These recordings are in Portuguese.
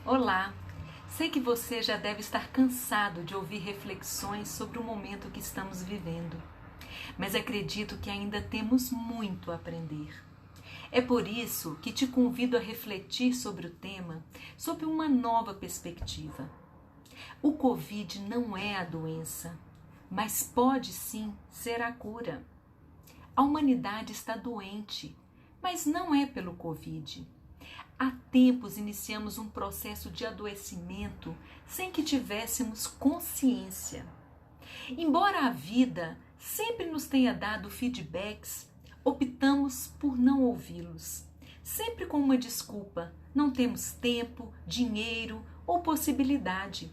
Olá! Sei que você já deve estar cansado de ouvir reflexões sobre o momento que estamos vivendo, mas acredito que ainda temos muito a aprender. É por isso que te convido a refletir sobre o tema sob uma nova perspectiva. O Covid não é a doença, mas pode sim ser a cura. A humanidade está doente, mas não é pelo Covid. Há tempos iniciamos um processo de adoecimento sem que tivéssemos consciência. Embora a vida sempre nos tenha dado feedbacks, optamos por não ouvi-los. Sempre com uma desculpa: não temos tempo, dinheiro ou possibilidade.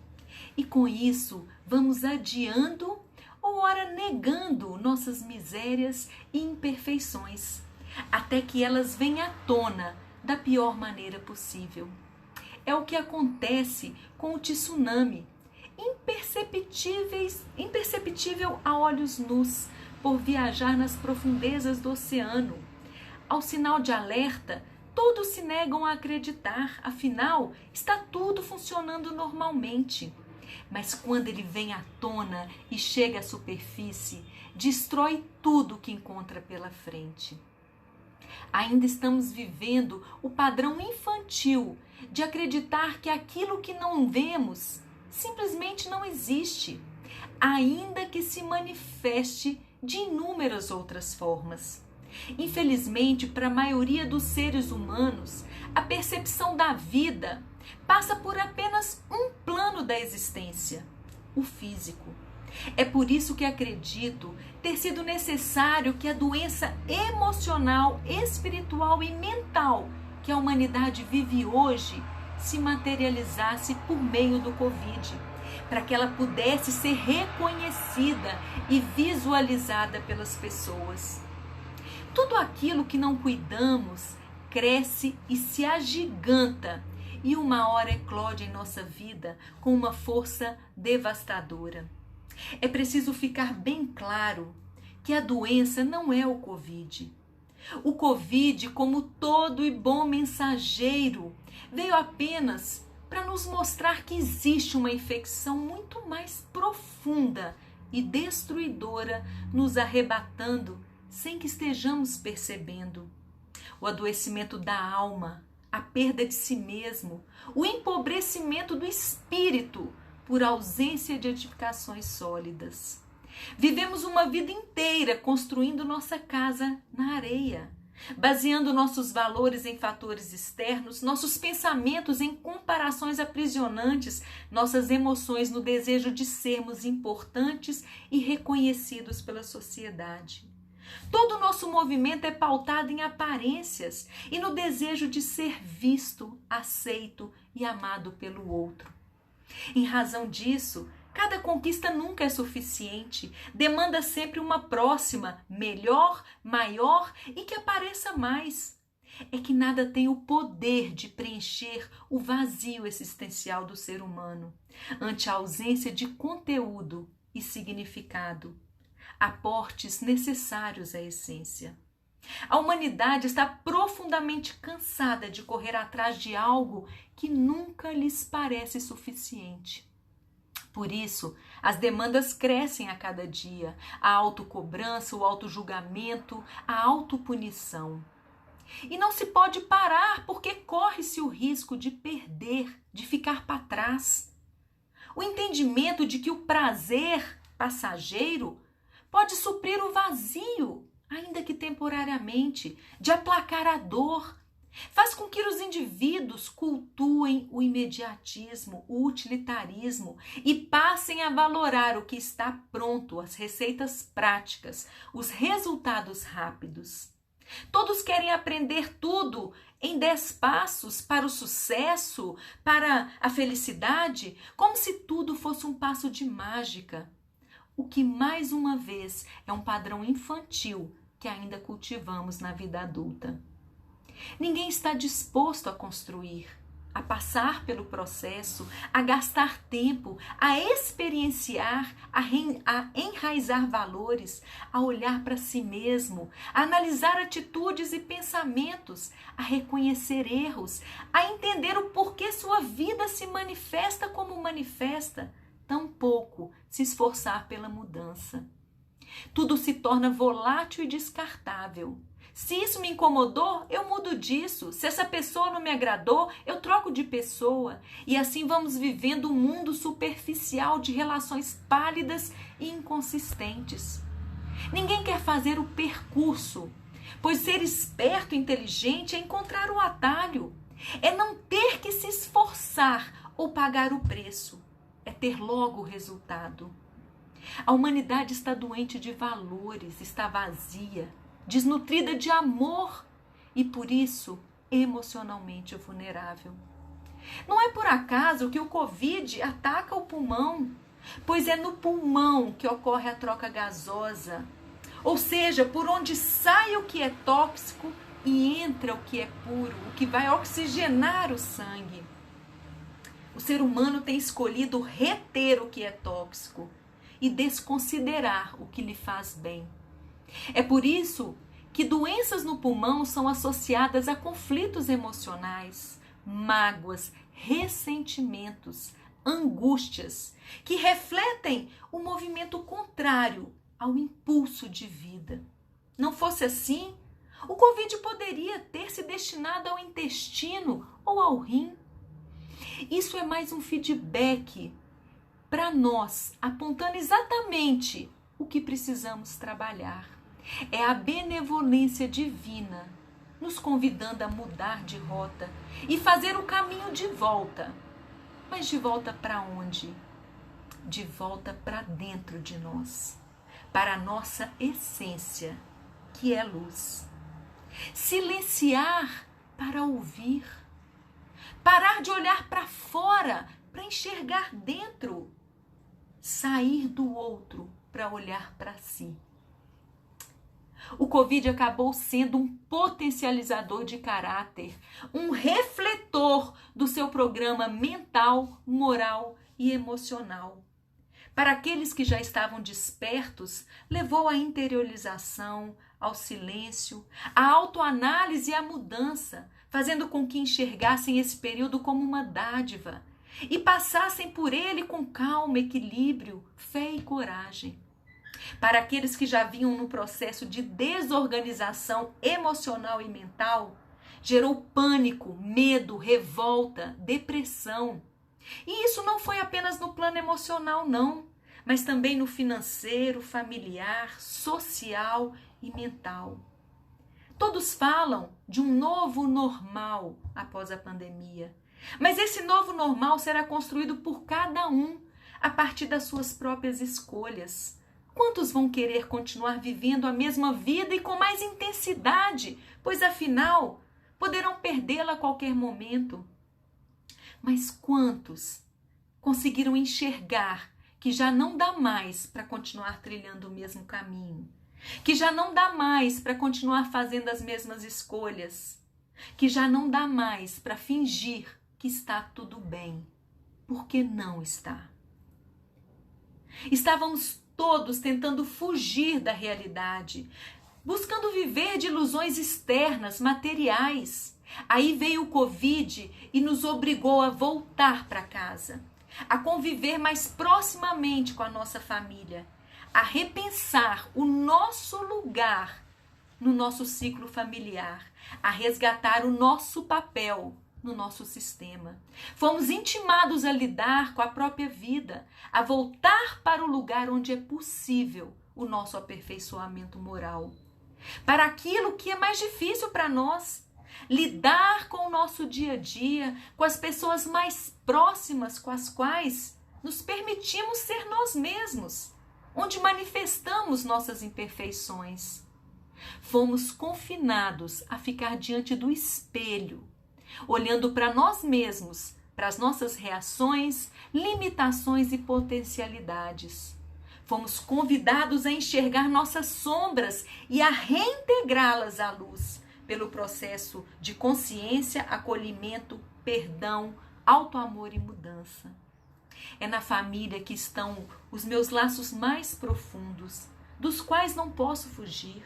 E com isso vamos adiando ou ora negando nossas misérias e imperfeições, até que elas venham à tona da pior maneira possível. É o que acontece com o tsunami, imperceptível a olhos nus, por viajar nas profundezas do oceano. Ao sinal de alerta, todos se negam a acreditar, afinal, está tudo funcionando normalmente. Mas quando ele vem à tona e chega à superfície, destrói tudo que encontra pela frente. Ainda estamos vivendo o padrão infantil de acreditar que aquilo que não vemos simplesmente não existe, ainda que se manifeste de inúmeras outras formas. Infelizmente, para a maioria dos seres humanos, a percepção da vida passa por apenas um plano da existência, o físico. É por isso que acredito ter sido necessário que a doença emocional, espiritual e mental que a humanidade vive hoje se materializasse por meio do Covid, para que ela pudesse ser reconhecida e visualizada pelas pessoas. Tudo aquilo que não cuidamos cresce e se agiganta, e uma hora eclode em nossa vida com uma força devastadora. É preciso ficar bem claro que a doença não é o Covid. O Covid, como todo e bom mensageiro, veio apenas para nos mostrar que existe uma infecção muito mais profunda e destruidora nos arrebatando sem que estejamos percebendo. O adoecimento da alma, a perda de si mesmo, o empobrecimento do espírito por ausência de edificações sólidas. Vivemos uma vida inteira construindo nossa casa na areia, baseando nossos valores em fatores externos, nossos pensamentos em comparações aprisionantes, nossas emoções no desejo de sermos importantes e reconhecidos pela sociedade. Todo o nosso movimento é pautado em aparências e no desejo de ser visto, aceito e amado pelo outro. Em razão disso, cada conquista nunca é suficiente, demanda sempre uma próxima, melhor, maior e que apareça mais. É que nada tem o poder de preencher o vazio existencial do ser humano, ante a ausência de conteúdo e significado, aportes necessários à essência. A humanidade está profundamente cansada de correr atrás de algo que nunca lhes parece suficiente. Por isso, as demandas crescem a cada dia, a autocobrança, o autojulgamento, a autopunição. E não se pode parar porque corre-se o risco de perder, de ficar para trás. O entendimento de que o prazer passageiro pode suprir o vazio, ainda que temporariamente, de aplacar a dor, faz com que os indivíduos cultuem o imediatismo, o utilitarismo e passem a valorar o que está pronto, as receitas práticas, os resultados rápidos. Todos querem aprender tudo em 10 passos para o sucesso, para a felicidade, como se tudo fosse um passo de mágica. O que mais uma vez é um padrão infantil que ainda cultivamos na vida adulta. Ninguém está disposto a construir, a passar pelo processo, a gastar tempo, a experienciar, a enraizar valores, a olhar para si mesmo, a analisar atitudes e pensamentos, a reconhecer erros, a entender o porquê sua vida manifesta como manifesta, tampouco se esforçar pela mudança. Tudo se torna volátil e descartável. Se isso me incomodou, eu mudo disso. Se essa pessoa não me agradou, eu troco de pessoa. E assim vamos vivendo um mundo superficial de relações pálidas e inconsistentes. Ninguém quer fazer o percurso, pois ser esperto e inteligente é encontrar o atalho. É não ter que se esforçar ou pagar o preço. É ter logo o resultado. A humanidade está doente de valores, está vazia, desnutrida de amor e, por isso, emocionalmente vulnerável. Não é por acaso que o Covid ataca o pulmão, pois é no pulmão que ocorre a troca gasosa, ou seja, por onde sai o que é tóxico e entra o que é puro, o que vai oxigenar o sangue. O ser humano tem escolhido reter o que é tóxico e desconsiderar o que lhe faz bem. É por isso que doenças no pulmão são associadas a conflitos emocionais, mágoas, ressentimentos, angústias, que refletem o movimento contrário ao impulso de vida. Não fosse assim, o Covid poderia ter se destinado ao intestino ou ao rim. Isso é mais um feedback para nós, apontando exatamente o que precisamos trabalhar. É a benevolência divina nos convidando a mudar de rota e fazer o caminho de volta. Mas de volta para onde? De volta para dentro de nós, para a nossa essência, que é luz. Silenciar para ouvir. Parar de olhar para fora para enxergar dentro. Sair do outro para olhar para si. O Covid acabou sendo um potencializador de caráter, um refletor do seu programa mental, moral e emocional. Para aqueles que já estavam despertos, levou à interiorização, ao silêncio, à autoanálise e à mudança, fazendo com que enxergassem esse período como uma dádiva e passassem por ele com calma, equilíbrio, fé e coragem. Para aqueles que já vinham no processo de desorganização emocional e mental, gerou pânico, medo, revolta, depressão. E isso não foi apenas no plano emocional, não, mas também no financeiro, familiar, social e mental. Todos falam de um novo normal após a pandemia, mas esse novo normal será construído por cada um a partir das suas próprias escolhas. Quantos vão querer continuar vivendo a mesma vida e com mais intensidade, pois afinal poderão perdê-la a qualquer momento? Mas quantos conseguiram enxergar que já não dá mais para continuar trilhando o mesmo caminho, que já não dá mais para continuar fazendo as mesmas escolhas, que já não dá mais para fingir que está tudo bem, porque não está. Estávamos todos tentando fugir da realidade, buscando viver de ilusões externas, materiais. Aí veio o Covid e nos obrigou a voltar para casa, a conviver mais proximamente com a nossa família, a repensar o nosso lugar no nosso ciclo familiar, a resgatar o nosso papel no nosso sistema. Fomos intimados a lidar com a própria vida, a voltar para o lugar onde é possível o nosso aperfeiçoamento moral. Para aquilo que é mais difícil para nós, lidar com o nosso dia a dia, com as pessoas mais próximas com as quais nos permitimos ser nós mesmos, onde manifestamos nossas imperfeições. Fomos confinados a ficar diante do espelho, olhando para nós mesmos, para as nossas reações, limitações e potencialidades. Fomos convidados a enxergar nossas sombras e a reintegrá-las à luz, pelo processo de consciência, acolhimento, perdão, autoamor e mudança. É na família que estão os meus laços mais profundos, dos quais não posso fugir.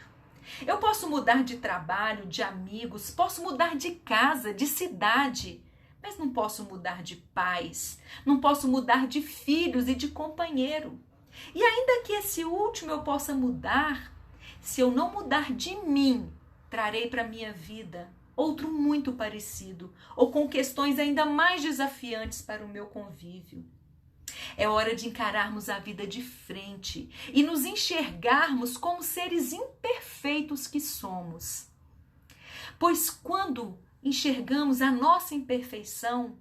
Eu posso mudar de trabalho, de amigos, posso mudar de casa, de cidade, mas não posso mudar de pais, não posso mudar de filhos e de companheiro. E ainda que esse último eu possa mudar, se eu não mudar de mim, trarei para minha vida outro muito parecido, ou com questões ainda mais desafiantes para o meu convívio. É hora de encararmos a vida de frente e nos enxergarmos como seres imperfeitos que somos. Pois quando enxergamos a nossa imperfeição,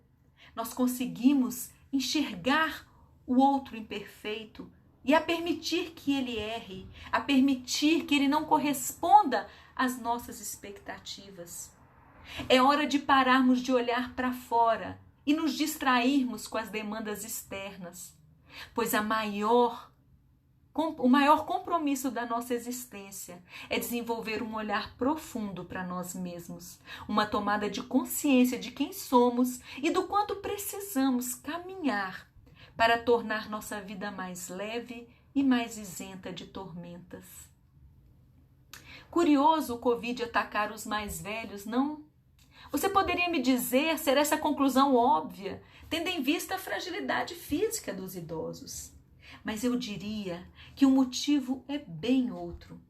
nós conseguimos enxergar o outro imperfeito e a permitir que ele erre, a permitir que ele não corresponda às nossas expectativas. É hora de pararmos de olhar para fora e nos distrairmos com as demandas externas, pois o maior compromisso da nossa existência é desenvolver um olhar profundo para nós mesmos, uma tomada de consciência de quem somos e do quanto precisamos caminhar para tornar nossa vida mais leve e mais isenta de tormentas. Curioso o Covid atacar os mais velhos, não? Você poderia me dizer ser essa conclusão óbvia, tendo em vista a fragilidade física dos idosos. Mas eu diria que o motivo é bem outro.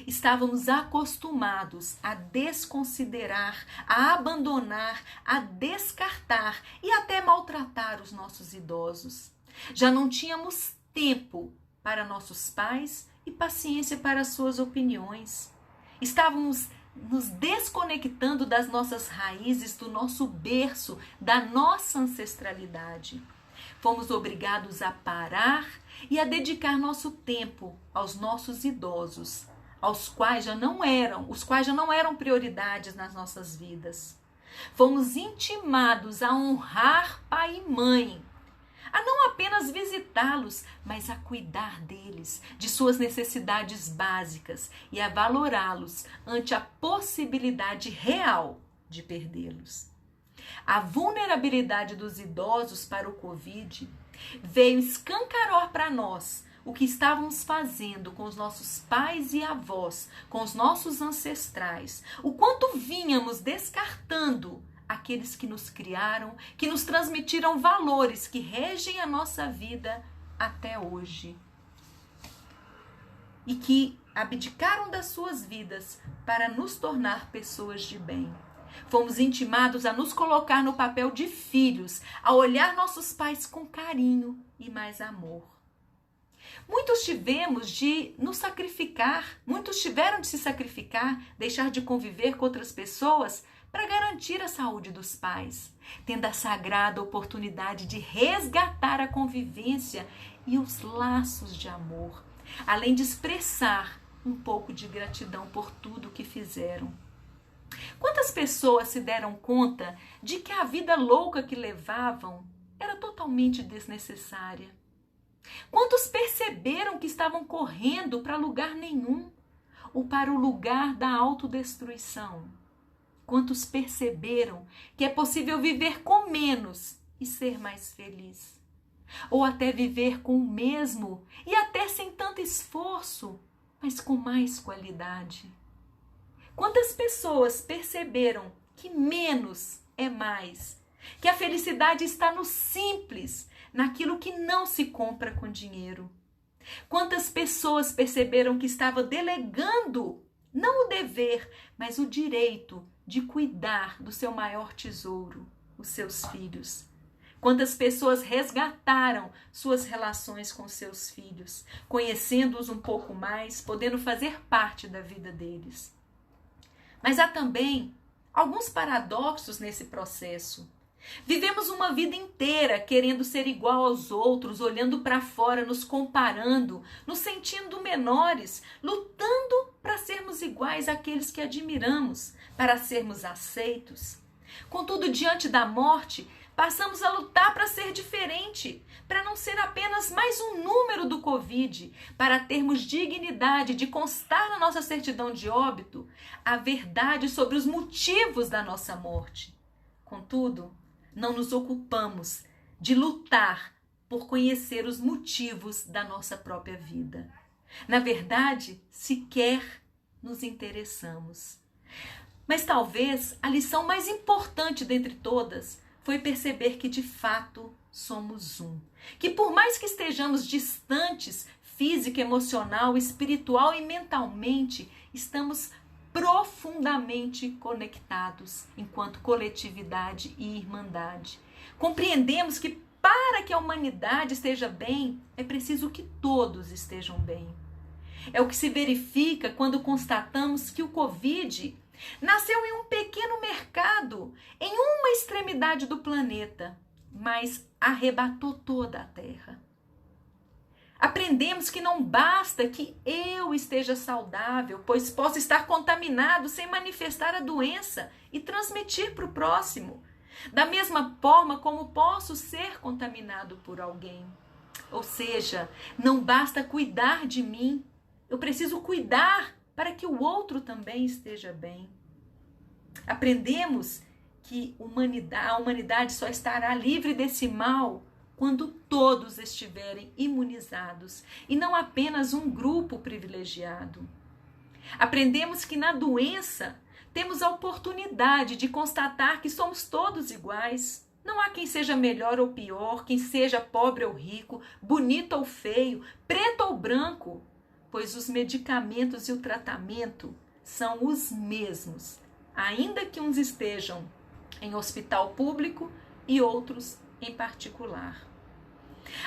Estávamos acostumados a desconsiderar, a abandonar, a descartar e até maltratar os nossos idosos. Já não tínhamos tempo para nossos pais e paciência para suas opiniões. Estávamos nos desconectando das nossas raízes, do nosso berço, da nossa ancestralidade. Fomos obrigados a parar e a dedicar nosso tempo aos nossos idosos, os quais já não eram prioridades nas nossas vidas. Fomos intimados a honrar pai e mãe, a não apenas visitá-los, mas a cuidar deles, de suas necessidades básicas e a valorá-los ante a possibilidade real de perdê-los. A vulnerabilidade dos idosos para o Covid veio escancarar para nós o que estávamos fazendo com os nossos pais e avós, com os nossos ancestrais, o quanto vínhamos descartando aqueles que nos criaram, que nos transmitiram valores que regem a nossa vida até hoje e que abdicaram das suas vidas para nos tornar pessoas de bem. Fomos intimados a nos colocar no papel de filhos, a olhar nossos pais com carinho e mais amor. Muitos tiveram de se sacrificar, deixar de conviver com outras pessoas para garantir a saúde dos pais, tendo a sagrada oportunidade de resgatar a convivência e os laços de amor, além de expressar um pouco de gratidão por tudo que fizeram. Quantas pessoas se deram conta de que a vida louca que levavam era totalmente desnecessária? Quantos perceberam que estavam correndo para lugar nenhum ou para o lugar da autodestruição? Quantos perceberam que é possível viver com menos e ser mais feliz? Ou até viver com o mesmo e até sem tanto esforço, mas com mais qualidade? Quantas pessoas perceberam que menos é mais? Que a felicidade está no simples, naquilo que não se compra com dinheiro? Quantas pessoas perceberam que estava delegando, não o dever, mas o direito de cuidar do seu maior tesouro, os seus filhos? Quantas pessoas resgataram suas relações com seus filhos, conhecendo-os um pouco mais, podendo fazer parte da vida deles? Mas há também alguns paradoxos nesse processo. Vivemos uma vida inteira querendo ser igual aos outros, olhando para fora, nos comparando, nos sentindo menores, lutando para sermos iguais àqueles que admiramos, para sermos aceitos. Contudo, diante da morte, passamos a lutar para ser diferente, para não ser apenas mais um número do Covid, para termos dignidade de constar na nossa certidão de óbito a verdade sobre os motivos da nossa morte. Contudo, não nos ocupamos de lutar por conhecer os motivos da nossa própria vida. Na verdade, sequer nos interessamos. Mas talvez a lição mais importante dentre todas foi perceber que de fato somos um. Que por mais que estejamos distantes, física, emocional, espiritual e mentalmente, estamos profundamente conectados enquanto coletividade e irmandade. Compreendemos que para que a humanidade esteja bem, é preciso que todos estejam bem. É o que se verifica quando constatamos que o Covid nasceu em um pequeno mercado, em uma extremidade do planeta, mas arrebatou toda a Terra. Aprendemos que não basta que eu esteja saudável, pois posso estar contaminado sem manifestar a doença e transmitir para o próximo. Da mesma forma como posso ser contaminado por alguém. Ou seja, não basta cuidar de mim, eu preciso cuidar para que o outro também esteja bem. Aprendemos que a humanidade só estará livre desse mal quando todos estiverem imunizados e não apenas um grupo privilegiado. Aprendemos que na doença temos a oportunidade de constatar que somos todos iguais. Não há quem seja melhor ou pior, quem seja pobre ou rico, bonito ou feio, preto ou branco, pois os medicamentos e o tratamento são os mesmos, ainda que uns estejam em hospital público e outros em particular.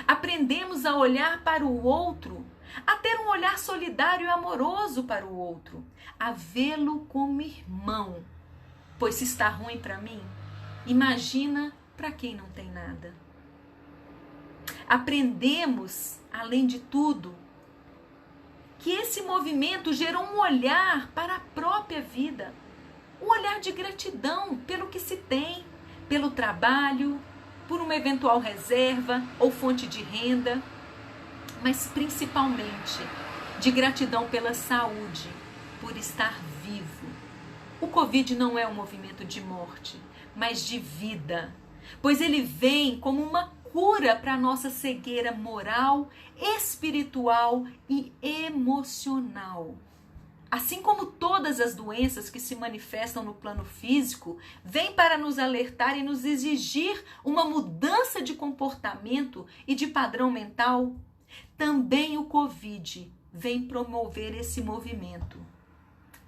Aprendemos a olhar para o outro, a ter um olhar solidário e amoroso para o outro, a vê-lo como irmão, pois se está ruim para mim, imagina para quem não tem nada. Aprendemos, além de tudo, que esse movimento gerou um olhar para a própria vida, um olhar de gratidão pelo que se tem, pelo trabalho, por uma eventual reserva ou fonte de renda, mas principalmente de gratidão pela saúde, por estar vivo. O Covid não é um movimento de morte, mas de vida, pois ele vem como uma cura para a nossa cegueira moral, espiritual e emocional. Assim como todas as doenças que se manifestam no plano físico, vêm para nos alertar e nos exigir uma mudança de comportamento e de padrão mental, também o Covid vem promover esse movimento,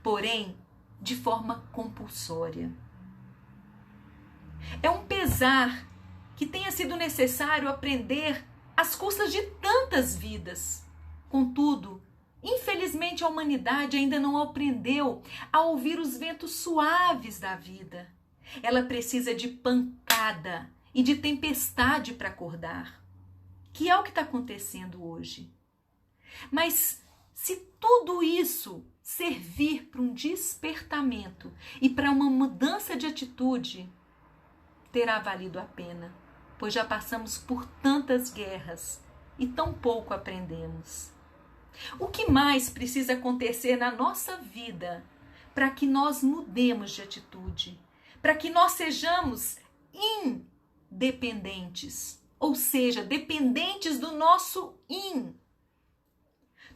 porém de forma compulsória. É um pesar que tenha sido necessário aprender às custas de tantas vidas. Contudo, infelizmente, a humanidade ainda não aprendeu a ouvir os ventos suaves da vida. Ela precisa de pancada e de tempestade para acordar, que é o que está acontecendo hoje. Mas se tudo isso servir para um despertamento e para uma mudança de atitude, terá valido a pena, pois já passamos por tantas guerras e tão pouco aprendemos. O que mais precisa acontecer na nossa vida para que nós mudemos de atitude? Para que nós sejamos independentes, ou seja, dependentes do nosso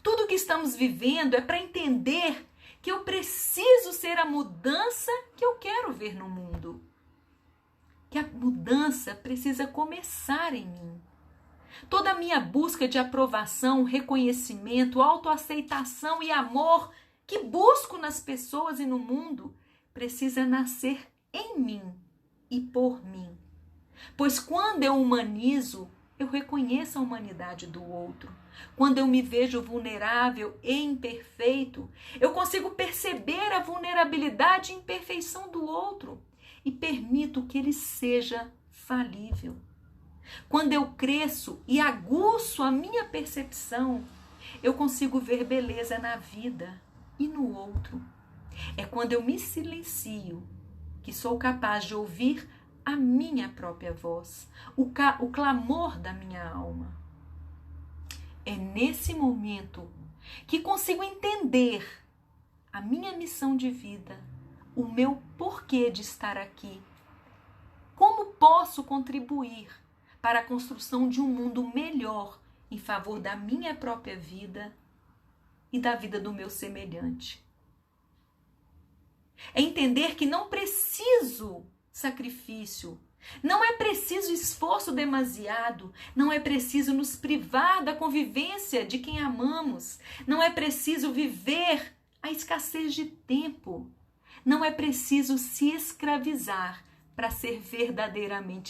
Tudo que estamos vivendo é para entender que eu preciso ser a mudança que eu quero ver no mundo. Que a mudança precisa começar em mim. Toda a minha busca de aprovação, reconhecimento, autoaceitação e amor que busco nas pessoas e no mundo precisa nascer em mim e por mim. Pois quando eu humanizo, eu reconheço a humanidade do outro. Quando eu me vejo vulnerável e imperfeito, eu consigo perceber a vulnerabilidade e imperfeição do outro e permito que ele seja falível. Quando eu cresço e aguço a minha percepção, eu consigo ver beleza na vida e no outro. É quando eu me silencio que sou capaz de ouvir a minha própria voz, o clamor da minha alma. É nesse momento que consigo entender a minha missão de vida, o meu porquê de estar aqui. Como posso contribuir para a construção de um mundo melhor em favor da minha própria vida e da vida do meu semelhante. É entender que não preciso sacrifício, não é preciso esforço demasiado, não é preciso nos privar da convivência de quem amamos, não é preciso viver a escassez de tempo, não é preciso se escravizar para ser verdadeiramente